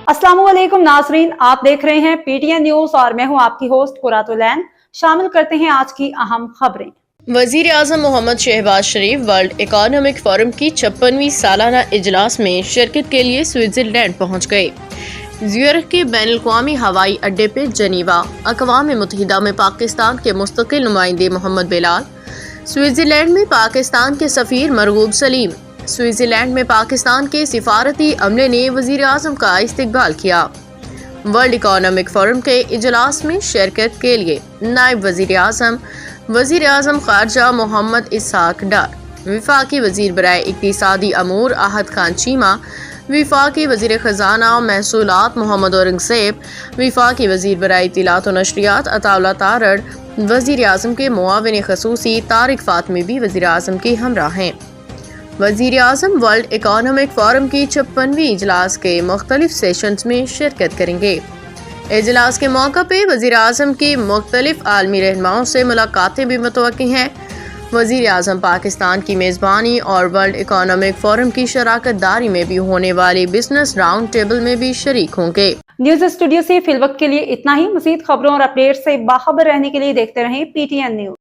अस्सलाम वालेकुम नाजरीन, आप देख रहे हैं पीटीएन न्यूज और मैं हूं आपकी होस्ट कुरातुलैन। शामिल करते हैं आज की अहम खबरें। वजीर आजम मोहम्मद शहबाज शरीफ वर्ल्ड इकोनॉमिक फोरम की 56वीं सालाना इजलास में शिरकत के लिए स्विट्जरलैंड पहुंच गए। ज़्यूरिख के बैनुल-अक़वामी हवाई अड्डे पे जनीवा अक़वाम मुत्तहिदा में पाकिस्तान के मुस्तकिल नुमाइंदे मोहम्मद बिलाल, स्विट्जरलैंड में पाकिस्तान के सफ़ीर मरगूब सलीम, स्विट्जरलैंड में पाकिस्तान के सिफारती अमले ने वजीर आज़म का इस्तकबाल किया। वर्ल्ड इकोनॉमिक फोरम के इजलास में शिरकत के लिए नायब वजीर आज़म ख़ारजा मोहम्मद इसहाक डार, वफाकी वजीर बराए इक़्तिसादी अमूर आहद खान चीमा, वफाकी वजीर ख़जाना और महसूलात मोहम्मद औरंगज़ेब, वफाकी वजीर बराए इत्तलात और नशरियात अताउल्लाह तारड़, वजीर आज़म के मुआविन ख़ुसूसी तारिक फ़ातमी भी वजीर आज़म के हमरा हैं। वजीर आज़म वर्ल्ड इकोनॉमिक फोरम की 56वीं इजलास के मुख्तलिफ सेशंस में शिरकत करेंगे। इजलास के मौका पे वजीर आज़म की मुख्तलिफ आलमी रहनुमाओं से मुलाकातें भी मुतवक्की हैं। वजीर आज़म पाकिस्तान की मेज़बानी और वर्ल्ड इकोनॉमिक फोरम की शराकत दारी में भी होने वाली बिजनेस राउंड टेबल में भी शरीक होंगे। न्यूज स्टूडियो से फिलवक्त के लिए इतना ही। मज़ीद खबरों और अपडेट से बाखबर रहने के लिए देखते रहें पीटीएन न्यूज।